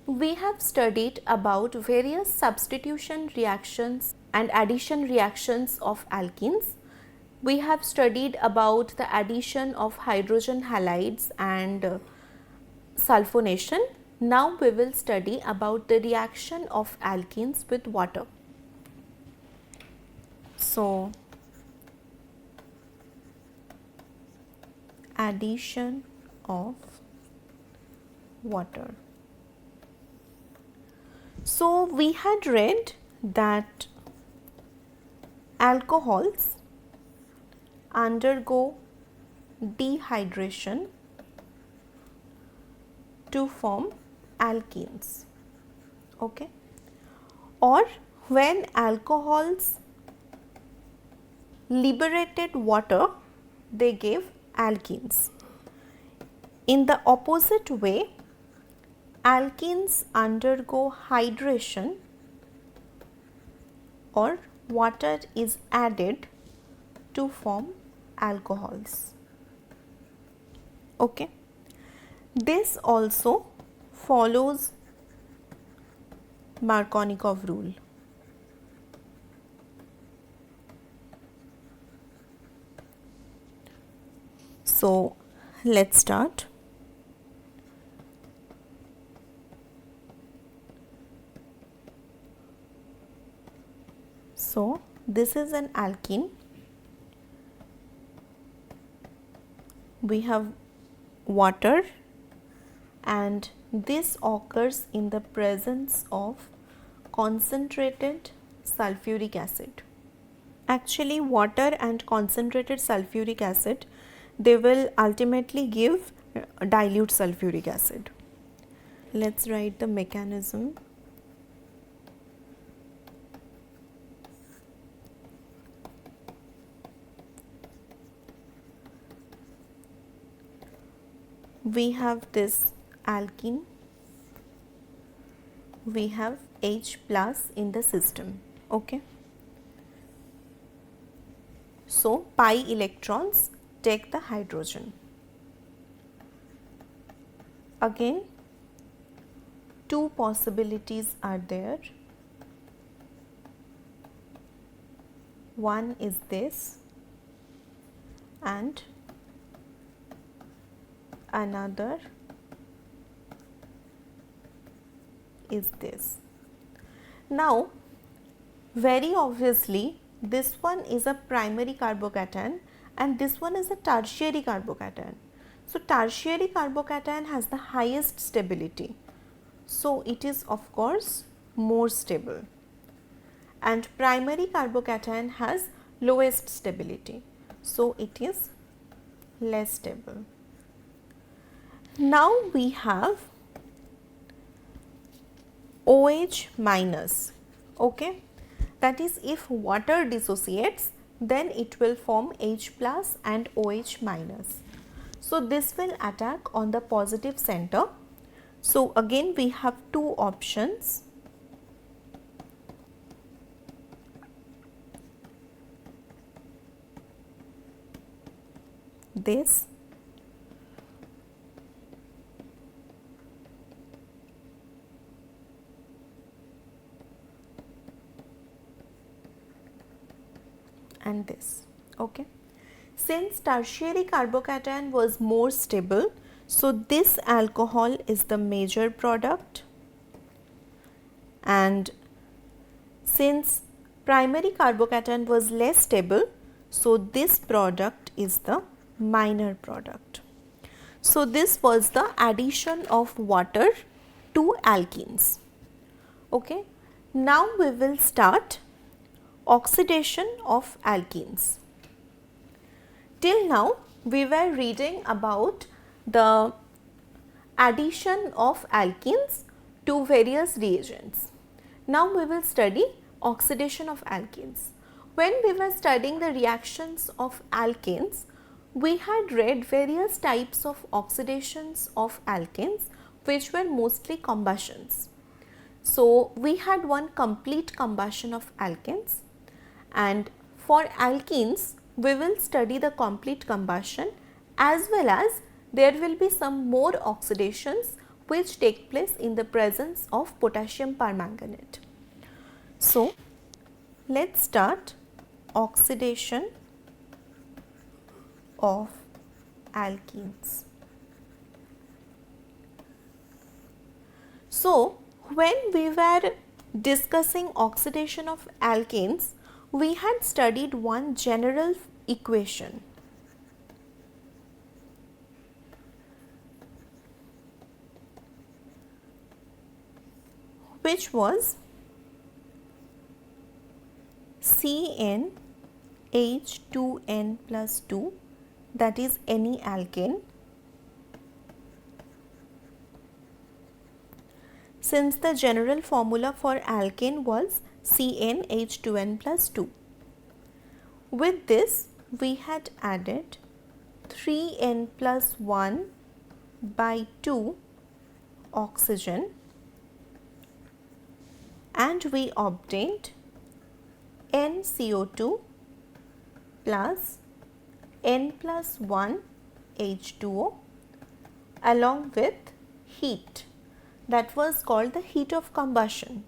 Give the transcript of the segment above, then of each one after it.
we have studied about various substitution reactions and addition reactions of alkenes. We have studied about the addition of hydrogen halides and sulfonation. Now we will study about the reaction of alkenes with water. So, addition of water. So, we had read that alcohols undergo dehydration to form alkenes, okay, or when alcohols liberated water, they gave alkenes. In the opposite way, alkenes undergo hydration or water is added to form alcohols. Okay. This also follows Markovnikov rule. So, let's start. So, this is an alkene. We have water and this occurs in the presence of concentrated sulfuric acid. Actually, water and concentrated sulfuric acid, they will ultimately give dilute sulfuric acid. Let's write the mechanism. We have this alkene, we have H plus in the system, okay. So, pi electrons take the hydrogen. Again, two possibilities are there. One is this and another is this. Now, very obviously, this one is a primary carbocation and this one is a tertiary carbocation. So, tertiary carbocation has the highest stability. So, it is of course more stable and primary carbocation has lowest stability. So, it is less stable. Now, we have OH minus, okay. That is, if water dissociates, then it will form H plus and OH minus. So, this will attack on the positive center. So, again we have two options. This and this, okay. Since tertiary carbocation was more stable, so this alcohol is the major product, and since primary carbocation was less stable, so this product is the minor product. So, this was the addition of water to alkenes, okay. Now, we will start oxidation of alkenes. Till now, we were reading about the addition of alkenes to various reagents. Now, we will study oxidation of alkenes. When we were studying the reactions of alkenes, we had read various types of oxidations of alkenes which were mostly combustions. So, we had one complete combustion of alkenes, and for alkenes we will study the complete combustion as well as there will be some more oxidations which take place in the presence of potassium permanganate. So, let's start oxidation of alkenes. So, when we were discussing oxidation of alkanes, we had studied one general equation, which was CnH2n plus 2, that is any alkane. Since the general formula for alkane was CnH2n plus 2. With this, we had added 3n plus 1 by 2 oxygen, and we obtained NCO2 plus N plus 1 H2O along with heat. That was called the heat of combustion.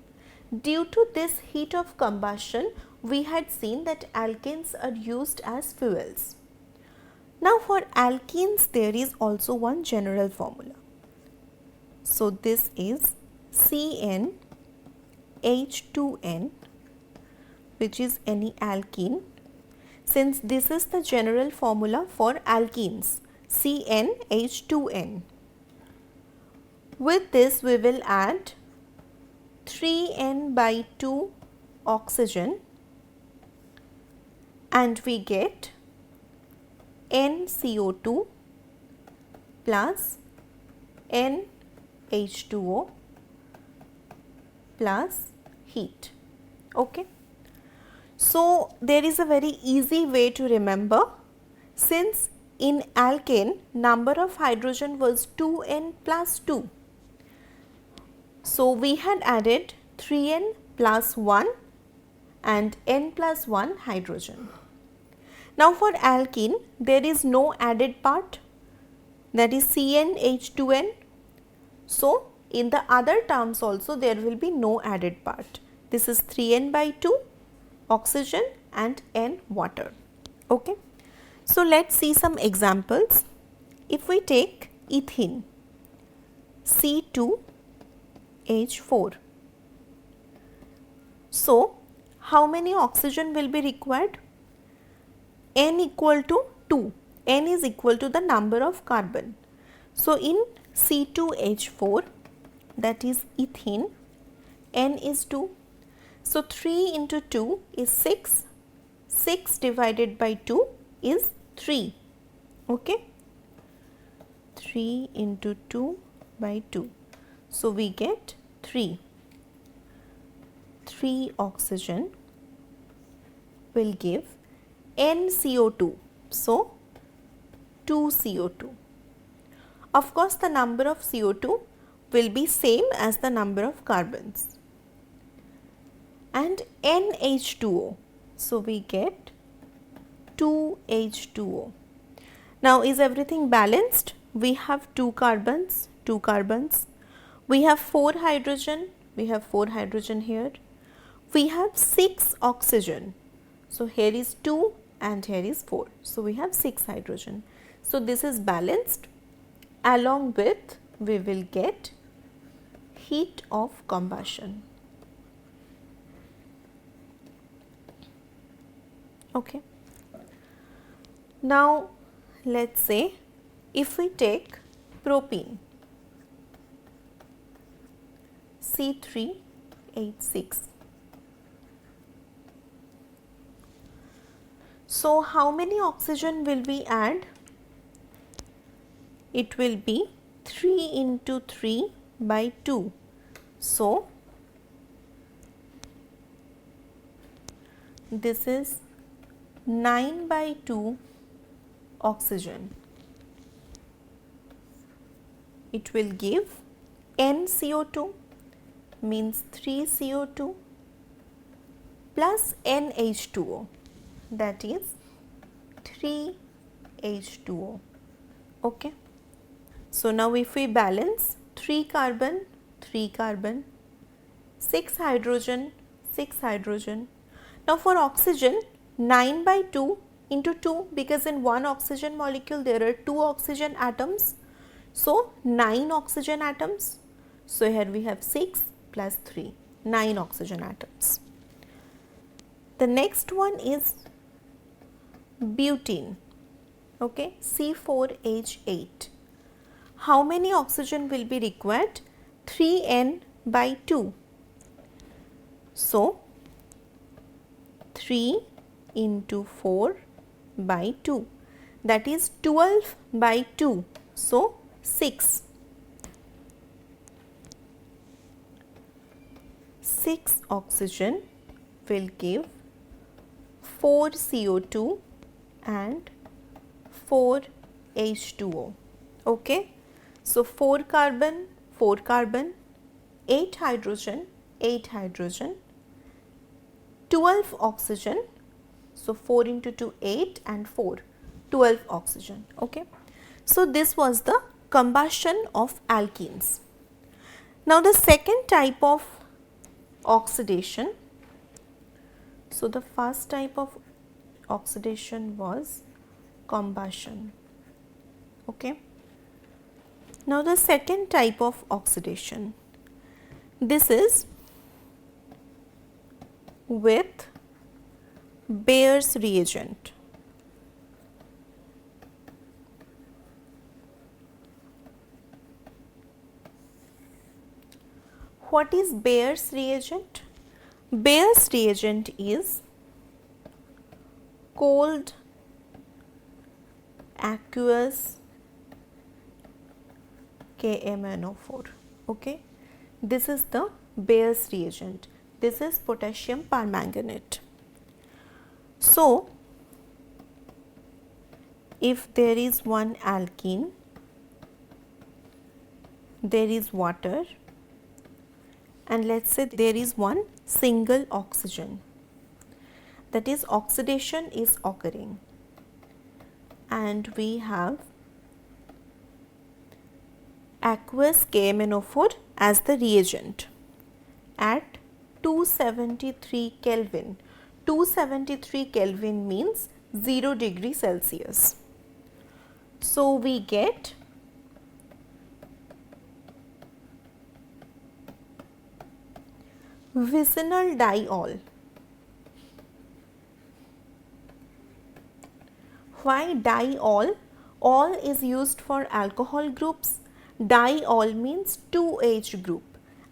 Due to this heat of combustion, we had seen that alkanes are used as fuels. Now for alkenes, there is also one general formula. So this is CnH2n, which is any alkene. Since this is the general formula for alkenes, CnH2n. With this, we will add 3n by 2 oxygen, and we get NCO2 plus NH2O plus heat. Okay. So, there is a very easy way to remember. Since in alkane, number of hydrogen was 2n plus 2. So, we had added 3n plus 1 and n plus 1 hydrogen. Now, for alkene, there is no added part, that is CnH2n. So, in the other terms also there will be no added part. This is 3n by 2 oxygen and n water. Okay. So, let us see some examples. If we take ethene, C2H4. So, how many oxygen will be required? N equal to 2. N is equal to the number of carbon. So, in C2H4, that is ethene, N is 2. So, 3 into 2 is 6. 6 divided by 2 is 3. Okay. 3 into 2 by 2. So, we get 3. 3 oxygen will give NCO2. So, 2 CO2. Of course, the number of CO2 will be same as the number of carbons. And NH2O. So, we get 2H2O. Now, is everything balanced? We have 2 carbons, 2 carbons. We have 4 hydrogen, we have 4 hydrogen here. We have 6 oxygen. So, here is 2 and here is 4. So, we have 6 hydrogen. So, this is balanced. Along with, we will get heat of combustion. Okay. Now, let us say if we take propene, C3H6. So, how many oxygen will we add? It will be 3 into 3 by 2. So, this is 9 by 2 oxygen. It will give NCO2 means 3 CO2 plus NH2O, that is 3 H2O. Okay. So, now if we balance 3 carbon, 3 carbon, 6 hydrogen, 6 hydrogen. Now for oxygen, 9 by 2 into 2, because in one oxygen molecule there are 2 oxygen atoms. So 9 oxygen atoms. So here we have 6 plus 3, 9 oxygen atoms. The next one is butene, okay, C4H8. How many oxygen will be required? 3n by 2. So 3 into 4 by 2, that is 12 by 2. So 6. 6 oxygen will give 4 CO2 and 4 H2O. Okay. So 4 carbon, 4 carbon, 8 hydrogen, 8 hydrogen, 12 oxygen. So 4 into 2, 8 and 4, 12 oxygen. Okay. So this was the combustion of alkenes. Now the second type of oxidation. So the first type of oxidation was combustion. Okay. Now the second type of oxidation, this is with Bayer's reagent. What is Bayer's reagent? Bayer's reagent is cold aqueous KMnO4. Okay, this is the Bayer's reagent. This is potassium permanganate. So if there is one alkene, there is water, and let's say there is one single oxygen, that is oxidation is occurring, and we have aqueous KMnO4 as the reagent at 273 Kelvin. 273 Kelvin means 0 degree Celsius. So we get vicinal diol. Why diol? Ol is used for alcohol groups. Diol means 2H group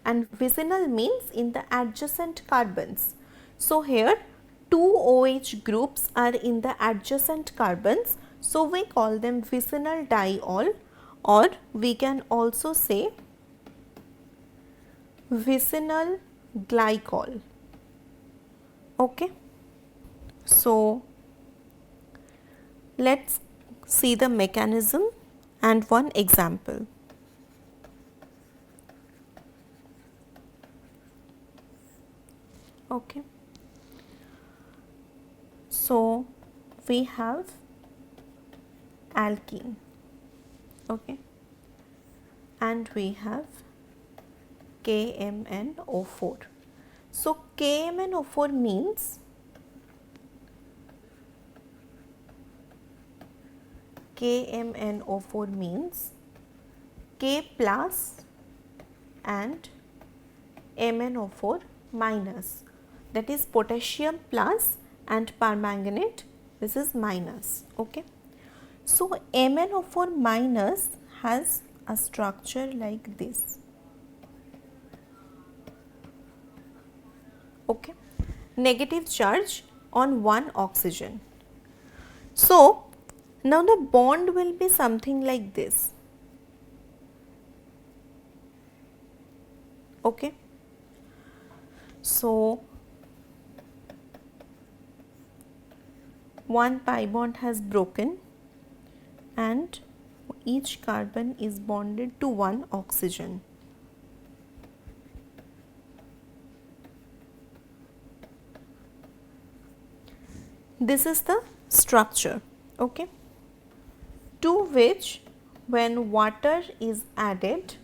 and vicinal means in the adjacent carbons. So here 2 OH groups are in the adjacent carbons, so we call them vicinal diol, or we can also say vicinal glycol. Okay. So let's see the mechanism and one example. Okay. So we have alkene, okay, and we have KMnO4. So KMnO4 means K plus and MnO4 minus, that is potassium plus and permanganate, this is minus. Okay. So MnO4 minus has a structure like this. Okay. Negative charge on one oxygen. So now the bond will be something like this. Okay. So one pi bond has broken and each carbon is bonded to one oxygen. This is the structure, okay, to which when water is added,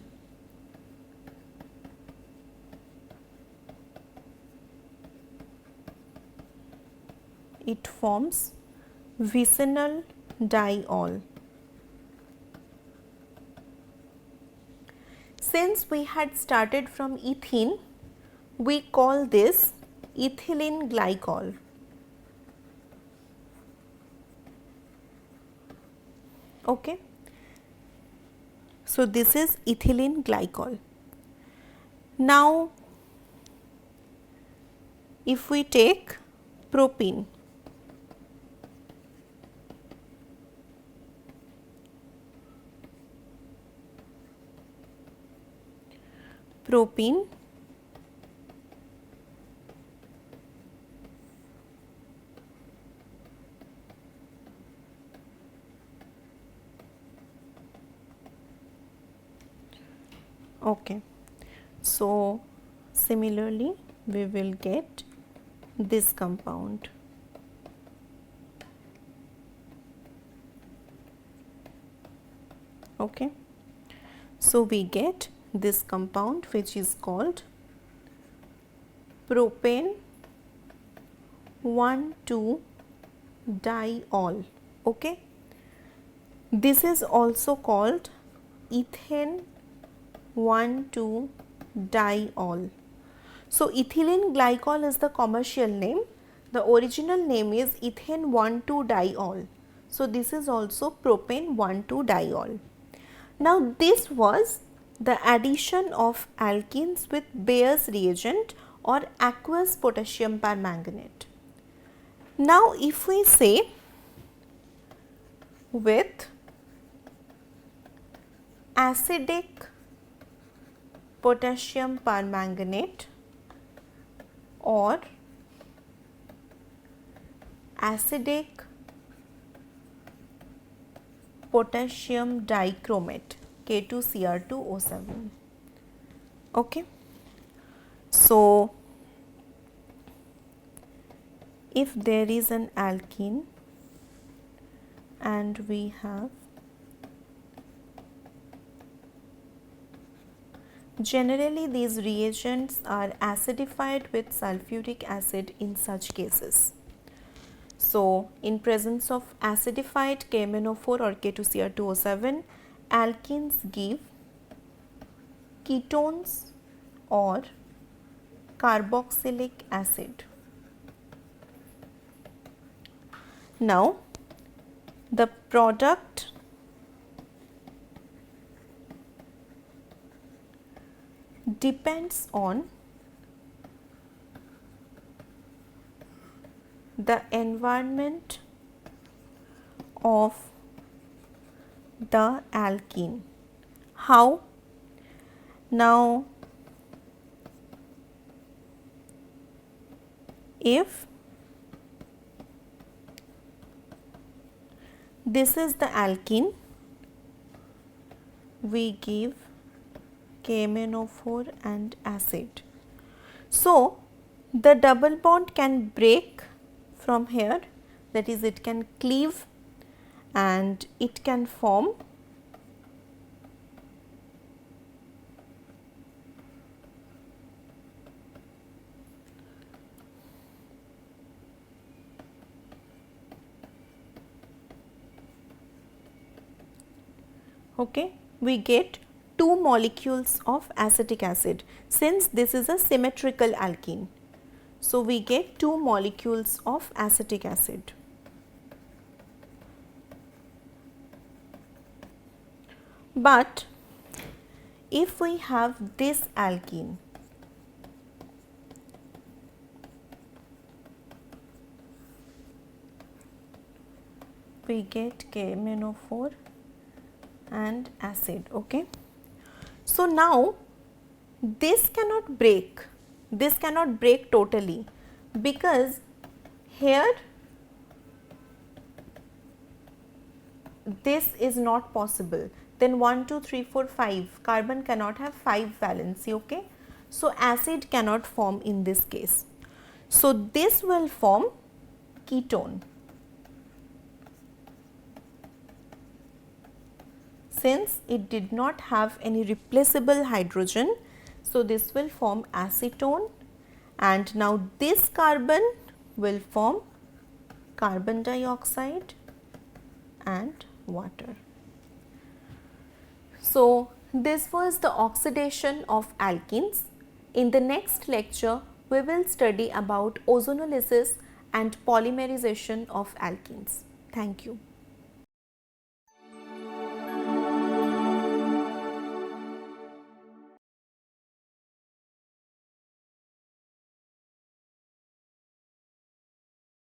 it forms vicinal diol. Since we had started from ethene, we call this ethylene glycol. Okay. So, this is ethylene glycol. Now, if we take propene, okay. So, similarly we will get this compound. Okay. So, we get this compound which is called propane 1,2-diol. Okay. This is also called ethane 1,2-diol. So, ethylene glycol is the commercial name. The original name is ethane 1,2-diol. So, this is also propane 1,2-diol. Now, this was the addition of alkenes with Bayer's reagent or aqueous potassium permanganate. Now, if we say with acidic potassium permanganate or acidic potassium dichromate K2Cr2O7. Okay. So, if there is an alkene and we have, generally these reagents are acidified with sulfuric acid in such cases. So, in presence of acidified KMnO4 or K2Cr2O7, alkenes give ketones or carboxylic acid. Now, the product depends on the environment of the alkene. How? Now, if this is the alkene, we give KMnO4 and acid. So, the double bond can break from here, that is, it can cleave and it can form okay, we get 2 molecules of acetic acid since this is a symmetrical alkene. So, we get 2 molecules of acetic acid. But if we have this alkene, we get KMnO4 and acid. Okay. So, now this cannot break. This cannot break totally because here this is not possible. Then 1, 2, 3, 4, 5 carbon cannot have 5 valency. Okay. So, acid cannot form in this case. So, this will form ketone. Since it did not have any replaceable hydrogen, so this will form acetone and now this carbon will form carbon dioxide and water. So, this was the oxidation of alkenes. In the next lecture, we will study about ozonolysis and polymerization of alkenes. Thank you.